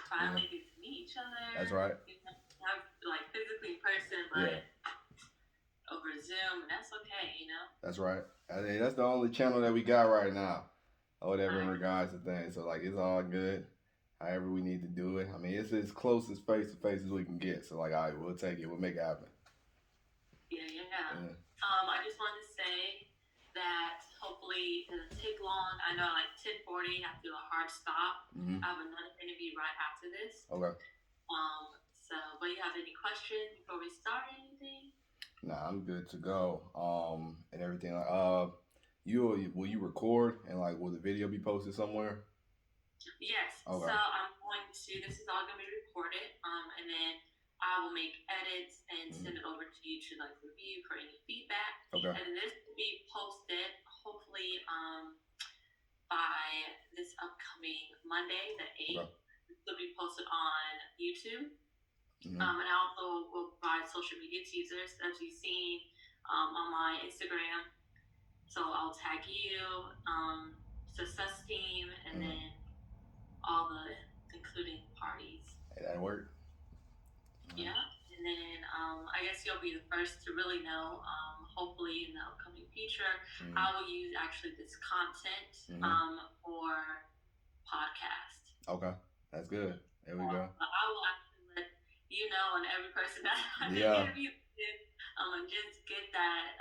finally get to meet each That's other. right. Have like physically in person, Yeah, but over Zoom, and that's okay. that's right. I mean, that's the only channel that we got right now, or whatever in Right. regards to things. So like, it's all good. However we need to do it. I mean, it's as close as face to face as we can get. So like, all right, we'll take it. We'll make it happen. Yeah, yeah. Yeah. I just wanted to say that hopefully it doesn't take long. I know like 10:40, I have to do a hard stop. Mm-hmm. I have another interview right after this. Okay. But you have any questions before we start or anything? Nah, I'm good to go. And everything. You will you record and like will the video be posted somewhere? Yes. So Okay. I'm going to. This is all going to be recorded. And then I will make edits and Mm-hmm. send it over to you to like review for any feedback. Okay. And then this will be posted hopefully by this upcoming Monday, the 8th. Okay. This will be posted on YouTube. Mm-hmm. And I also will provide social media teasers as you've seen on my Instagram. So I'll tag you, Successteam, and Mm-hmm. then all the including parties. Hey, that worked. Yeah. And then I guess you'll be the first to really know, hopefully in the upcoming future. Mm-hmm. I will use actually this content for podcast. Okay. That's good. There we go. I will actually let you know and every person that I Yeah. interview with, and just get that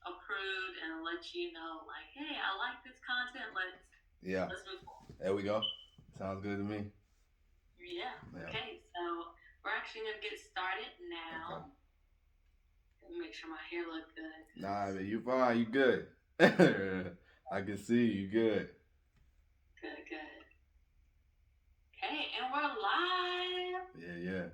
approved and let you know, like, hey, I like this content. Let's move forward. There we go. Sounds good to me. Yeah. Okay. So we're actually gonna get started now. Okay. Make sure my hair look good. Nah, man, you fine. You good. I can see you good. Good. Good. Okay, and we're live. Yeah.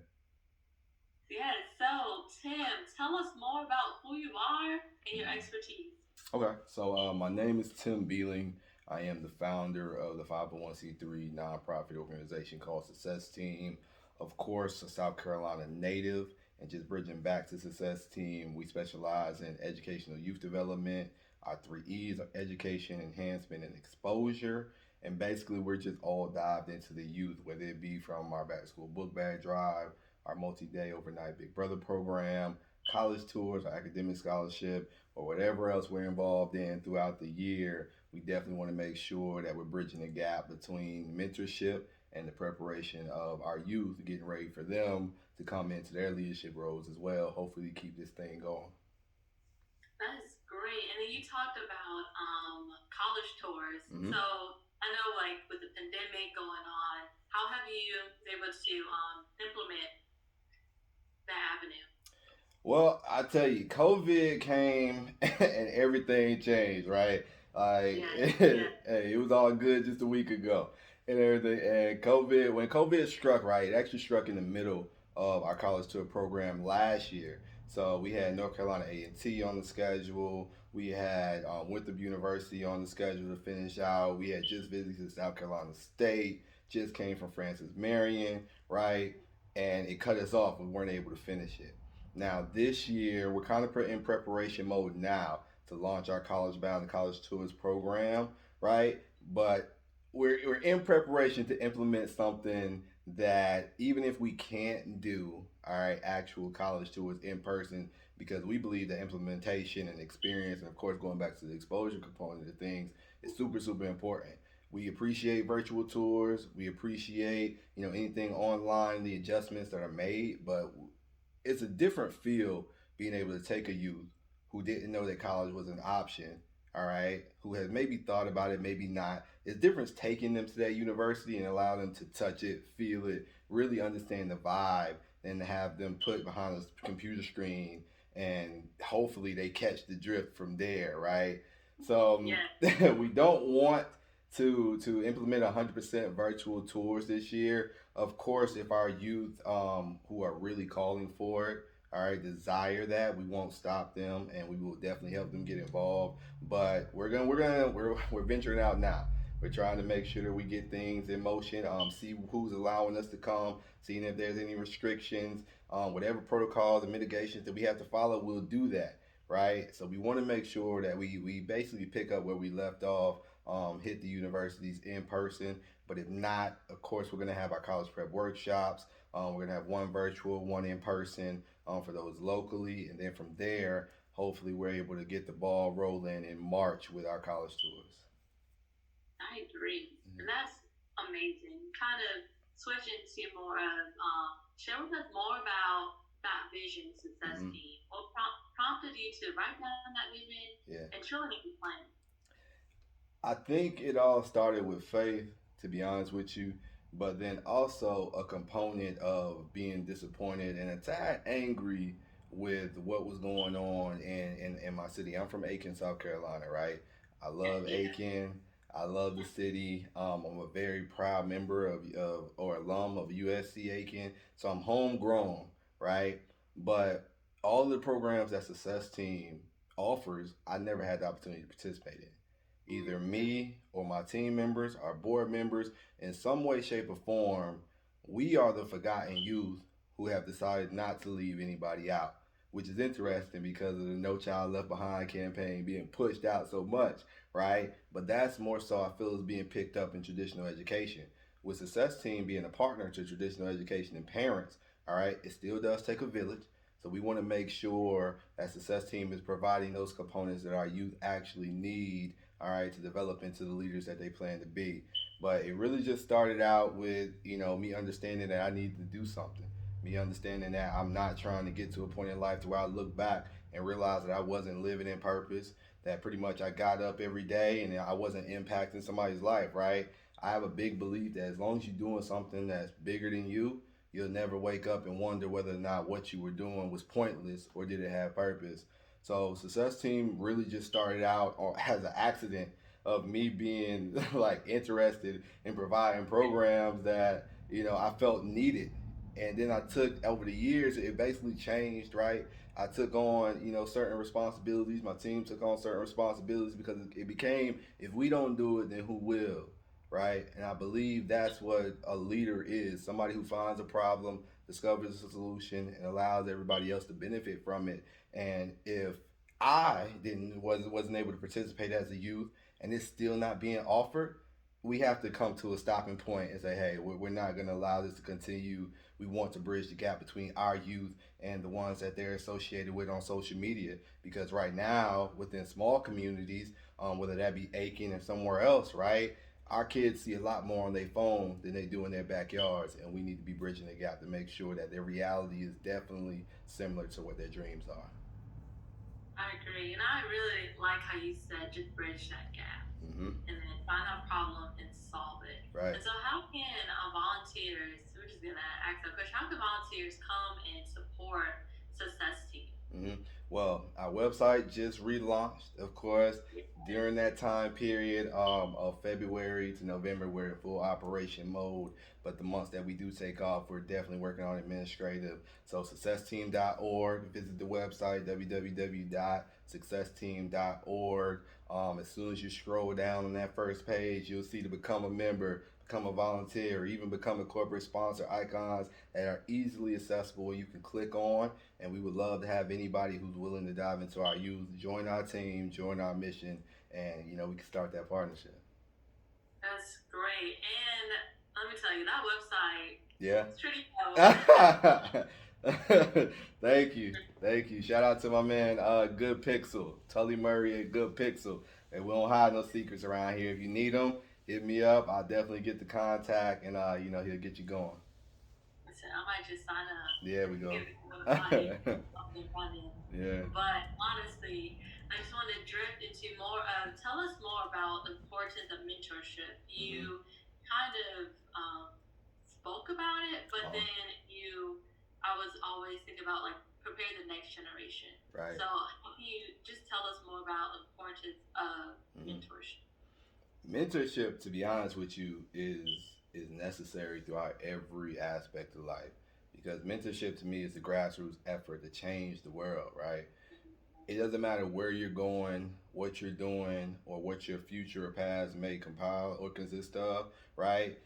Yeah. So Tim, tell us more about who you are and your expertise. Okay, so my name is Tim Beeling. I am the founder of the 501c3 nonprofit organization called Successteam. Of course, a South Carolina native, and just bridging back to Successteam, we specialize in educational youth development. Our three E's are education, enhancement, and exposure. And basically, we're just all dived into the youth, whether it be from our back to school book bag drive, our multi day overnight Big Brother program, college tours, our academic scholarship, or whatever else we're involved in throughout the year. We definitely want to make sure that we're bridging the gap between mentorship and the preparation of our youth, getting ready for them to come into their leadership roles as well. Hopefully, keep this thing going. That is great. And then you talked about college tours. Mm-hmm. So I know, like with the pandemic going on, how have you been able to implement that avenue? Well, I tell you, COVID came and everything changed, right? Like, hey, it was all good just a week ago and everything. And COVID, when COVID struck, right, it actually struck in the middle of our college tour program last year. So we had North Carolina A&T on the schedule. We had Winthrop University on the schedule to finish out. We had just visited South Carolina State. Just came from Francis Marion, right? And it cut us off. We weren't able to finish it. Now, this year, we're kind of in preparation mode now to launch our College Bound and College Tours program, right? But we're in preparation to implement something that even if we can't do, all right, actual college tours in person, because we believe that implementation and experience, and of course, going back to the exposure component of things, is super, super important. We appreciate virtual tours. We appreciate, anything online, the adjustments that are made, but it's a different feel being able to take a youth who didn't know that college was an option, all right, who has maybe thought about it, maybe not. It's different taking them to that university and allow them to touch it, feel it, really understand the vibe, and to have them put behind a computer screen and hopefully they catch the drift from there, right? So we don't want to implement 100% virtual tours this year. Of course, if our youth who are really calling for it, all right, desire that, we won't stop them, and we will definitely help them get involved. But we're venturing out now. We're trying to make sure that we get things in motion. See who's allowing us to come. Seeing if there's any restrictions, whatever protocols and mitigations that we have to follow, we'll do that. Right. So we want to make sure that we basically pick up where we left off, hit the universities in person, But if not, of course, we're going to have our college prep workshops. We're going to have one virtual, one in person for those locally. And then from there, hopefully, we're able to get the ball rolling in March with our college tours. I agree, and that's amazing. Kind of switch into more of share with us more about that vision success Mm-hmm. team. What prompted you to write down that vision Yeah. and truly make a plan? I think it all started with faith, to be honest with you, but then also a component of being disappointed and a tad angry with what was going on in my city. I'm from Aiken, South Carolina, right? I love Yeah, Aiken. I love the city. I'm a very proud member of or alum of USC Aiken. So I'm homegrown, right? But all the programs that Success Team offers, I never had the opportunity to participate in. Either me or my team members, our board members, in some way, shape, or form, we are the forgotten youth who have decided not to leave anybody out, which is interesting because of the No Child Left Behind campaign being pushed out so much, right? But that's more so I feel is being picked up in traditional education. With Success Team being a partner to traditional education and parents, all right, it still does take a village. So we want to make sure that Success Team is providing those components that our youth actually need, all right, to develop into the leaders that they plan to be. But it really just started out with, me understanding that I need to do something. Me understanding that I'm not trying to get to a point in life to where I look back and realize that I wasn't living in purpose, that pretty much I got up every day and I wasn't impacting somebody's life, right? I have a big belief that as long as you're doing something that's bigger than you, you'll never wake up and wonder whether or not what you were doing was pointless or did it have purpose. So Success Team really just started out as an accident of me being like interested in providing programs that I felt needed, and then I took over the years. It basically changed, right? I took on certain responsibilities. My team took on certain responsibilities because it became if we don't do it, then who will? Right? And I believe that's what a leader is somebody who finds a problem, discovers a solution, and allows everybody else to benefit from it. And if I didn't wasn't able to participate as a youth, and it's still not being offered, we have to come to a stopping point and say, hey, we're not going to allow this to continue. We want to bridge the gap between our youth and the ones that they're associated with on social media. Because right now, within small communities, whether that be Aiken or somewhere else, right, our kids see a lot more on their phone than they do in their backyards, and we need to be bridging the gap to make sure that their reality is definitely similar to what their dreams are. I agree, and I really like how you said just bridge that gap Mm-hmm. and then find that problem and solve it. Right. And so, how can volunteers? We're just gonna ask that question. How can volunteers come and support Success Team? Mm-hmm. Well, our website just relaunched, of course. During that time period of February to November, we're in full operation mode. But the months that we do take off, we're definitely working on administrative. So, successteam.org, visit the website, www.successteam.org. As soon as you scroll down on that first page, you'll see to become a member, become a volunteer, or even become a corporate sponsor icons that are easily accessible. You can click on, and we would love to have anybody who's willing to dive into our youth, join our team, join our mission, and we can start that partnership. That's great. And let me tell you, that website Yeah. is pretty dope. Thank you, thank you. Shout out to my man, Good Pixel, Tully Murray at Good Pixel. And we don't hide no secrets around here. If you need them, hit me up. I'll definitely get the contact, and he'll get you going. I said, I might just sign up There we and go. give it my name up and running. Yeah. But honestly, I just want to drift into more of tell us more about the importance of mentorship. Mm-hmm. You kind of spoke about it, but Uh-huh. then I was always thinking about like prepare the next generation. Right. So can you just tell us more about the importance of Mm-hmm. mentorship? Mentorship, to be honest with you, is necessary throughout every aspect of life because mentorship to me is the grassroots effort to change the world. Right? It doesn't matter where you're going, what you're doing, or what your future or past may compile or consist of. Right?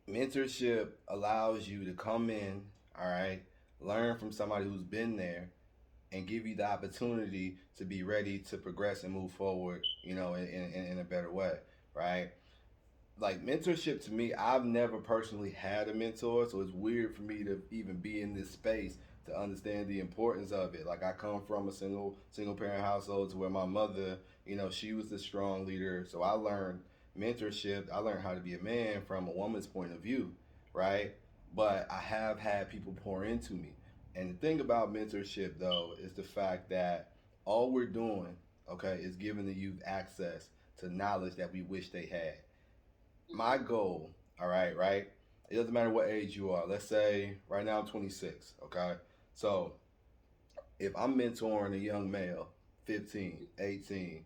Mentorship allows you to come in, all right, learn from somebody who's been there, and give you the opportunity to be ready to progress and move forward, in a better way, right? like mentorship to me, I've never personally had a mentor, so it's weird for me to even be in this space to understand the importance of it. Like I come from a single parent household to where my mother, she was the strong leader, so I learned mentorship. I learned how to be a man from a woman's point of view, right? But I have had people pour into me. And the thing about mentorship though is the fact that all we're doing, okay, is giving the youth access to knowledge that we wish they had. My goal, all right, right? It doesn't matter what age you are. Let's say right now I'm 26, okay? So if I'm mentoring a young male, 15, 18,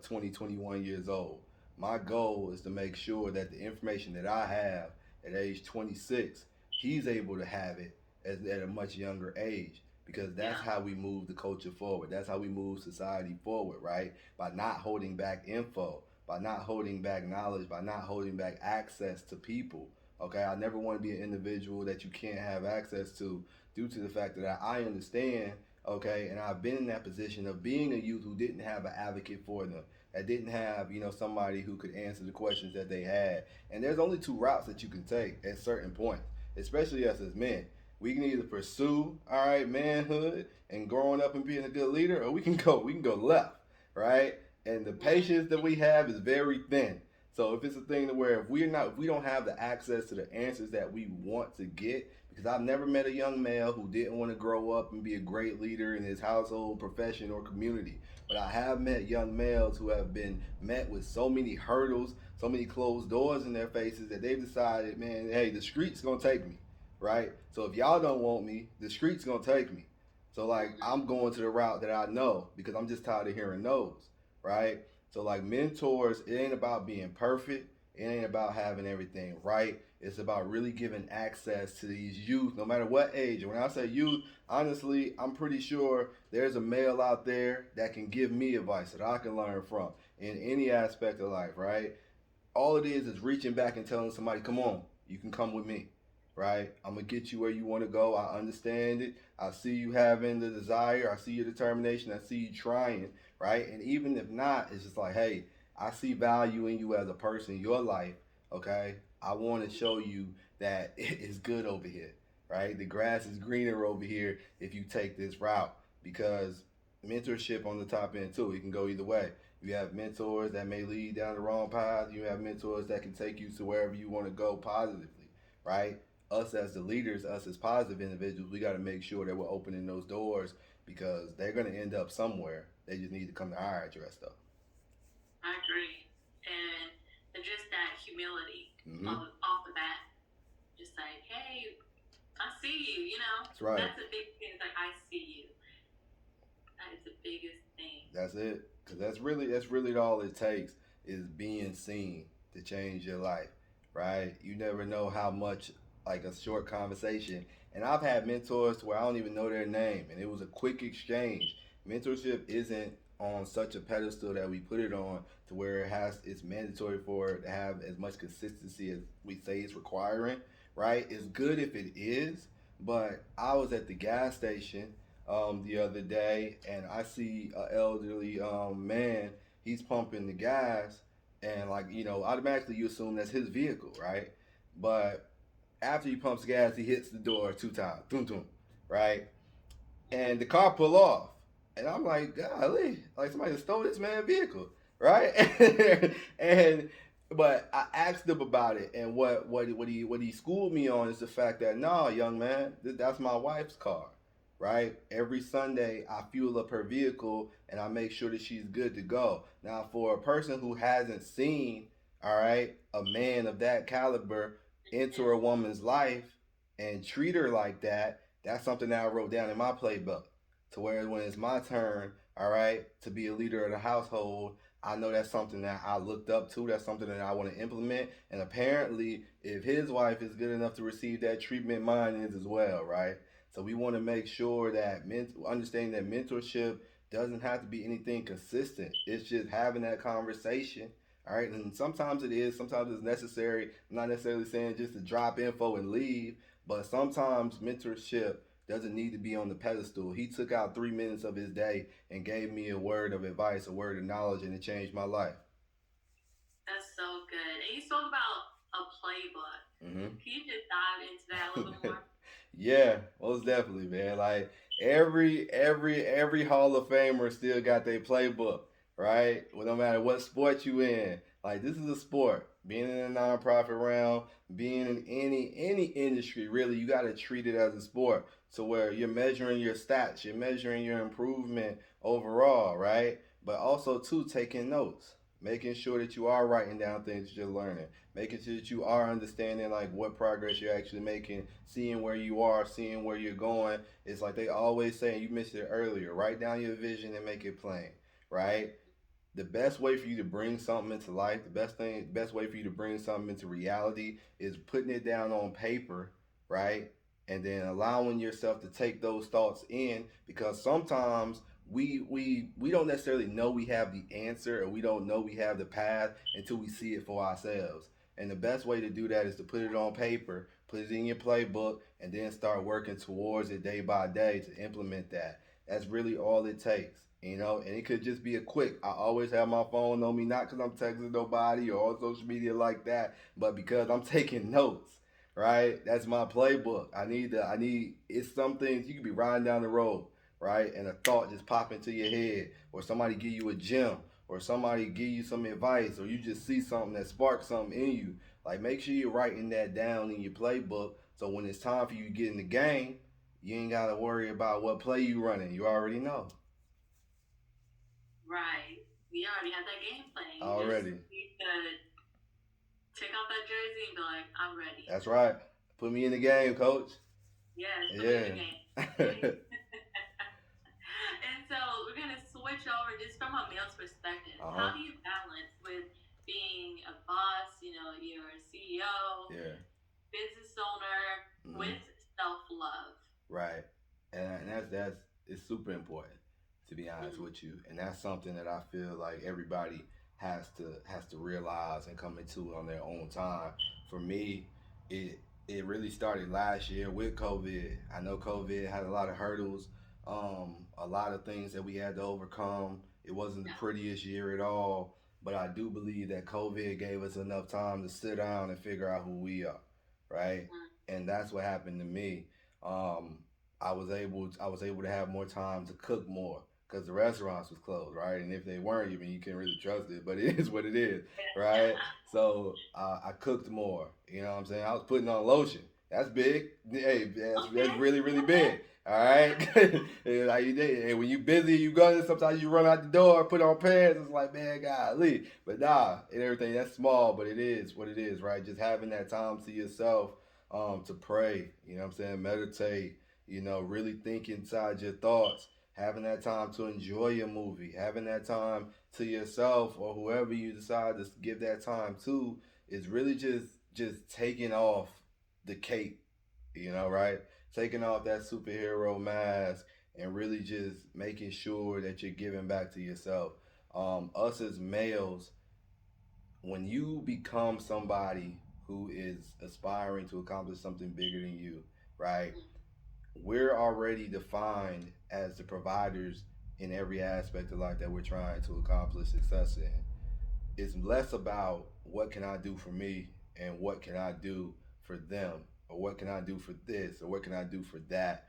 20, 21 years old, my goal is to make sure that the information that I have at age 26, he's able to have it at a much younger age because that's Yeah. how we move the culture forward. That's how we move society forward, right? By not holding back info, by not holding back knowledge, by not holding back access to people. Okay, I never want to be an individual that you can't have access to due to the fact that I understand, okay, and I've been in that position of being a youth who didn't have an advocate for them, that didn't have, somebody who could answer the questions that they had. And there's only two routes that you can take at certain points, especially us as men. We can either pursue, all right, manhood and growing up and being a good leader, or we can go left, right? And the patience that we have is very thin. So if it's a thing to where if we don't have the access to the answers that we want to get, because I've never met a young male who didn't want to grow up and be a great leader in his household, profession, or community. But I have met young males who have been met with so many hurdles, so many closed doors in their faces that they've decided, man, hey, the street's gonna take me, right? So if y'all don't want me, the street's gonna take me. So like I'm going to the route that I know because I'm just tired of hearing no's, right? So like mentors, it ain't about being perfect. It ain't about having everything right. It's about really giving access to these youth, no matter what age. And when I say youth, honestly, I'm pretty sure there's a male out there that can give me advice that I can learn from in any aspect of life, right? All it is reaching back and telling somebody, come on, you can come with me, right? I'm gonna get you where you want to go. I understand it. I see you having the desire. I see your determination. I see you trying, right? And even if not, it's just like, hey, I see value in you as a person, your life, okay? I want to show you that it is good over here, right? The grass is greener over here if you take this route because mentorship on the top end too. It can go either way. You have mentors that may lead down the wrong path. You have mentors that can take you to wherever you want to go positively, right? Us as the leaders, us as positive individuals, we got to make sure that we're opening those doors because they're going to end up somewhere. They just need to come to our address, though. I agree. And just that humility Mm-hmm. off the bat, just like, hey, I see you, That's right. That's a big thing. It's like, I see you. That is the biggest thing. That's it. Because that's really all it takes is being seen to change your life, right? You never know how much like a short conversation. And I've had mentors to where I don't even know their name, and it was a quick exchange. Mentorship isn't on such a pedestal that we put it on to where it's mandatory for it to have as much consistency as we say it's requiring, right? It's good if it is, but I was at the gas station the other day, and I see an elderly man. He's pumping the gas, and like automatically you assume that's his vehicle, right? But after he pumps gas, he hits the door 2 times, boom, boom, right? And the car pull off, and I'm like, golly, like somebody stole this man's vehicle, right? and but I asked him about it, and what he schooled me on is the fact that no, young man, that's my wife's car, right? Every Sunday I fuel up her vehicle and I make sure that she's good to go. Now, for a person who hasn't seen, all right, a man of that caliber enter a woman's life and treat her like that, that's something that I wrote down in my playbook. To where when it's my turn, all right, to be a leader of the household, I know that's something that I looked up to. That's something that I want to implement. And apparently, if his wife is good enough to receive that treatment, mine is as well, right? So we want to make sure that understanding that mentorship doesn't have to be anything consistent. It's just having that conversation. All right, and sometimes it is, sometimes it's necessary. I'm not necessarily saying just to drop info and leave, but sometimes mentorship doesn't need to be on the pedestal. He took out 3 minutes of his day and gave me a word of advice, a word of knowledge, and it changed my life. That's so good. And you spoke about a playbook. Hmm. Can you just dive into that a little bit more? Yeah, most definitely, man. Like every Hall of Famer still got their playbook, right? Well, no matter what sport you in, like this is a sport. Being in a nonprofit realm, being in any industry, really, you got to treat it as a sport. So where you're measuring your stats, you're measuring your improvement overall, right? But also too taking notes, making sure that you are writing down things that you're learning, making sure that you are understanding like what progress you're actually making, seeing where you are, seeing where you're going. It's like they always say, and you mentioned it earlier, write down your vision and make it plain, right? The best way for you to bring something into life, the best way for you to bring something into reality is putting it down on paper, right? And then allowing yourself to take those thoughts in, because sometimes we don't necessarily know we have the answer, or we don't know we have the path until we see it for ourselves. And the best way to do that is to put it on paper, put it in your playbook, and then start working towards it day by day to implement that. That's really all it takes, you know. And it could just be a quick. I always have my phone on me, not because I'm texting nobody or on social media like that, but because I'm taking notes. Right, that's my playbook. I need. It's some things you could be riding down the road, right, and a thought just pop into your head, or somebody give you a gem, or somebody give you some advice, or you just see something that sparks something in you. Like make sure you're writing that down in your playbook, so when it's time for you to get in the game, you ain't gotta worry about what play you running. You already know. Right. You already have that game plan. You just Already. need to take off that jersey and be like, I'm ready. That's right. Put me in the game, coach. Yes, put me in Yeah. the game. And so we're gonna switch over just from a male's perspective. Uh huh. How do you balance with being a boss? You know, you're a CEO, Yeah. business owner, Hmm. with self love. Right. And that's it's super important, to be honest Mm-hmm. with you. And that's something that I feel like everybody has to realize and come into on their own time. For me, it it really started last year with COVID. I know COVID had a lot of hurdles, a lot of things that we had to overcome. It wasn't the Yeah. prettiest year at all, but I do believe that COVID gave us enough time to sit down and figure out who we are, right? Mm-hmm. And that's what happened to me. um, I was able to have more time to cook more because the restaurants was closed, right? And if they weren't, even you can't really trust it, but it is what it is, right? So I cooked more. You know what I'm saying? I was putting on lotion. That's big. Hey, that's Okay. really Okay. big. All right. And like and when you busy, you go. Sometimes you run out the door, put on pants. It's like, man, golly. But nah, and everything that's small, but it is what it is, right? Just having that time to yourself, to pray. You know what I'm saying? Meditate, really think inside your thoughts, having that time to enjoy your movie, having that time to yourself or whoever you decide to give that time to is really just taking off the cape, right? Taking off that superhero mask and really just making sure that you're giving back to yourself. Us as males, when you become somebody who is aspiring to accomplish something bigger than you, right? We're already defined as the providers in every aspect of life that we're trying to accomplish success in. It's less about what can I do for me and what can I do for them, or what can I do for this, or what can I do for that.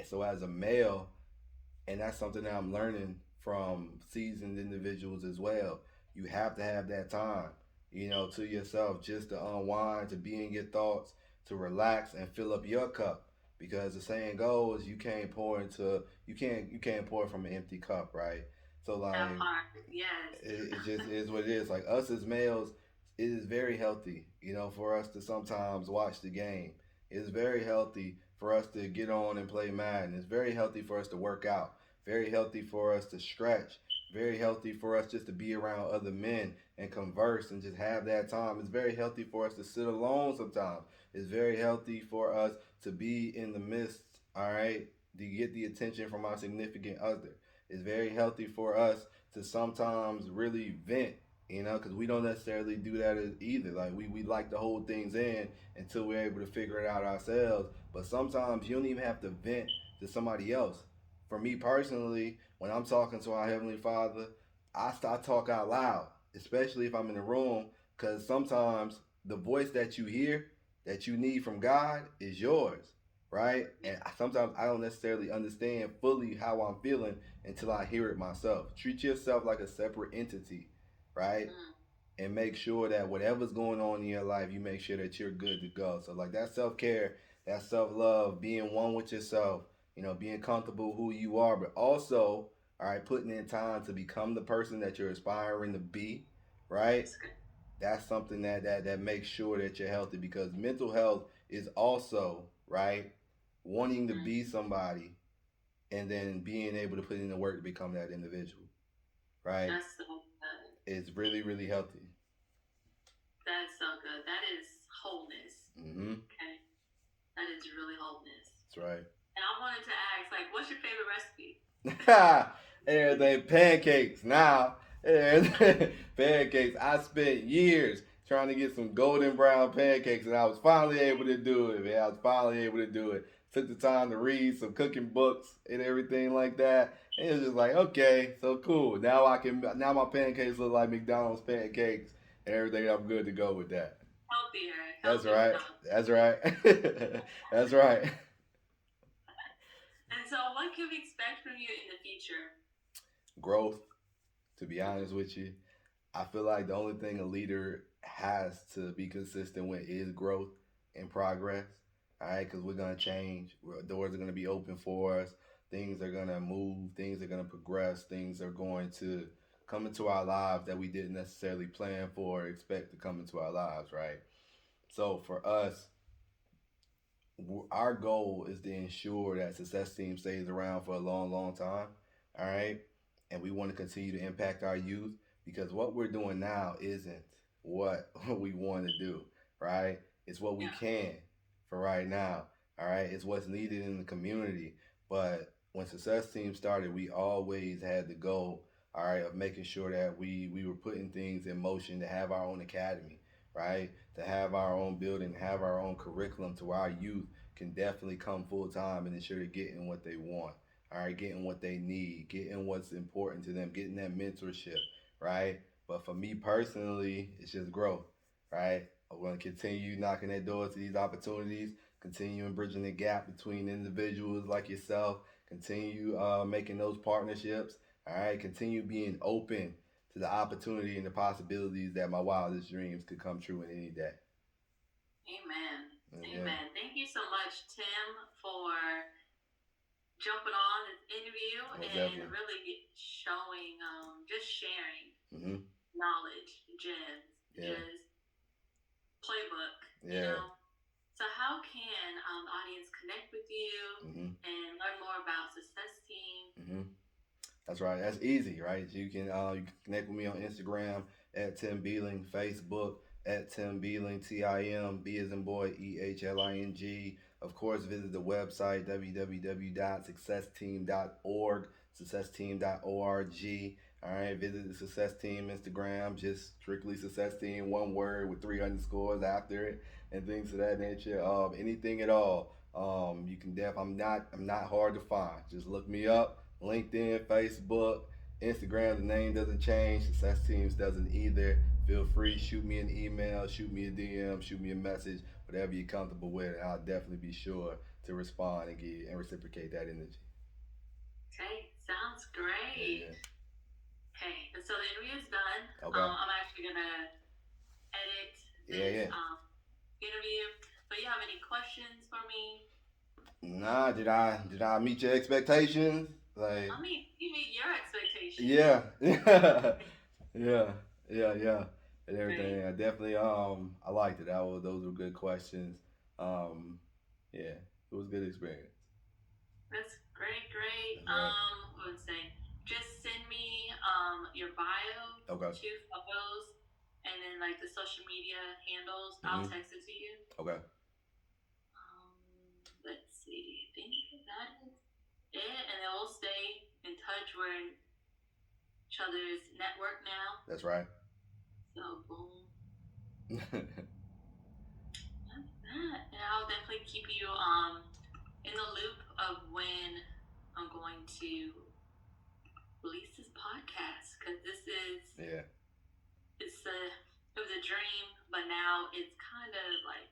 So as a male, and that's something that I'm learning from seasoned individuals as well. You have to have that time, to yourself, just to unwind, to be in your thoughts, to relax and fill up your cup. Because the saying goes, you can't pour from an empty cup, right? So That like part. Yes. it just is what it is. Like us as males, it is very healthy, for us to sometimes watch the game. It's very healthy for us to get on and play Madden. It's very healthy for us to work out. Very healthy for us to stretch. Very healthy for us just to be around other men and converse and just have that time. It's very healthy for us to sit alone sometimes. It's very healthy for us to be in the midst, all right, to get the attention from our significant other. It's very healthy for us to sometimes really vent, because we don't necessarily do that either. Like we like to hold things in until we're able to figure it out ourselves. But sometimes you don't even have to vent to somebody else. For me personally, when I'm talking to our Heavenly Father, I start talk out loud, especially if I'm in the room. Because sometimes the voice that you hear that you need from God is yours, right? And sometimes I don't necessarily understand fully how I'm feeling until I hear it myself. Treat yourself like a separate entity, right? And make sure that whatever's going on in your life, you make sure that you're good to go. So like that self care, that self love, being one with yourself, being comfortable who you are, but also, all right, putting in time to become the person that you're aspiring to be, right? That's something that makes sure that you're healthy because mental health is also right wanting to be somebody and then being able to put in the work to become that individual, right? That's so good. It's really really healthy. That is so good. That is wholeness. Mm-hmm. Okay. That is really wholeness. That's right. And I wanted to ask, like, what's your favorite recipe? Everything pancakes now. Pancakes. I spent years trying to get some golden brown pancakes, and I was finally able to do it. Man, I was finally able to do it. Took the time to read some cooking books and everything like that. And it was just like, okay, so cool. Now I can. Now my pancakes look like McDonald's pancakes and everything. I'm good to go with that. Healthier. That's Healthier right. McDonald's. That's right. That's right. And so, what can we expect from you in the future? Growth. To be honest with you, I feel like the only thing a leader has to be consistent with is growth and progress. All right, because we're gonna change. Doors are gonna be open for us. Things are gonna move. Things are gonna progress. Things are going to come into our lives that we didn't necessarily plan for or expect to come into our lives. Right. So for us, our goal is to ensure that Successteam stays around for a long, long time. All right. And we want to continue to impact our youth because what we're doing now isn't what we want to do, right? It's what we can for right now. All right. It's what's needed in the community. But when Successteam started, we always had the goal, all right, of making sure that we were putting things in motion to have our own academy, right? To have our own building, have our own curriculum to our youth can definitely come full time and ensure they're getting what they want. All right, getting what they need, getting what's important to them, getting that mentorship, right? But for me personally, it's just growth, right? I want to continue knocking that door to these opportunities, continue bridging the gap between individuals like yourself, continue making those partnerships, all right? Continue being open to the opportunity and the possibilities that my wildest dreams could come true in any day. Amen. Yeah. Amen. Thank you so much, Tim, for jumping on this interview and really showing, just sharing knowledge, gems, just playbook, you know. So how can the audience connect with you and learn more about Successteam? That's right. That's easy, right? You can connect with me on Instagram at Tim Beeling, Facebook at Tim Beeling, TIM, B as in boy, EHLING. Of course, visit the website www.successteam.org, successteam.org. All right, visit the Success Team Instagram, just strictly Success Team, one word with 3 underscores after it, and things of that nature. Anything at all. You can I'm not hard to find. Just look me up. LinkedIn, Facebook, Instagram, the name doesn't change. Success Teams doesn't either. Feel free, shoot me an email, shoot me a DM, shoot me a message, whatever you're comfortable with. I'll definitely be sure to respond and reciprocate that energy. Okay, sounds great. Yeah. Okay, and so the interview is done. Okay. I'm actually gonna edit this interview. But you have any questions for me? Nah, did I meet your expectations? Like, I mean, you meet your expectations. Yeah. Yeah. And everything. I definitely I liked it. Those were good questions. Yeah, it was a good experience. That's great. Right. What was I saying? Just send me your bio, Okay. 2 photos, and then like the social media handles. I'll text it to you. Okay. Let's see. I think that is it, and then we'll stay in touch. We're in each other's network now. That's right. So boom. That's that. And I'll definitely keep you in the loop of when I'm going to release this podcast because this is it's it was a dream, but now it's kind of like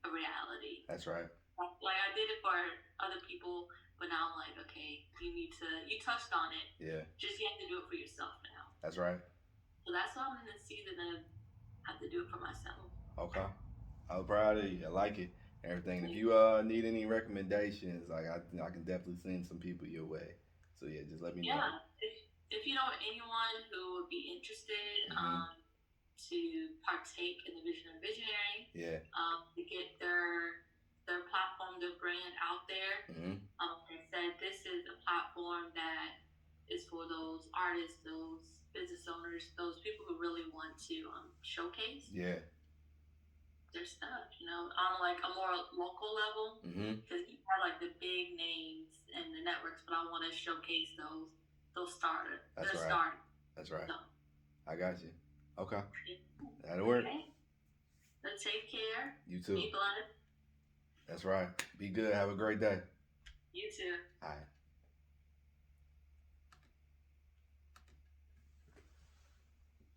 a reality. That's right. Like I did it for other people, but now I'm like, okay, you touched on it. Yeah. Just you have to do it for yourself now. That's right. So that's why I'm in the season of have to do it for myself. Okay. I'm proud of you. I like it. Everything. If you need any recommendations, like I can definitely send some people your way. So yeah, just let me know. Yeah. If you know anyone who would be interested, to partake in the Vision of Visionary, yeah, to get their platform, their brand out there. And said this is a platform that is for those artists, those business owners, those people who really want to showcase their stuff, on like a more local level. Because you have like the big names and the networks, but I want to showcase those starters. That's right. Starting. That's right. So, I got you. Okay. That'll work. Okay. So take care. You too. Be blessed. That's right. Be good. Have a great day. You too. All right.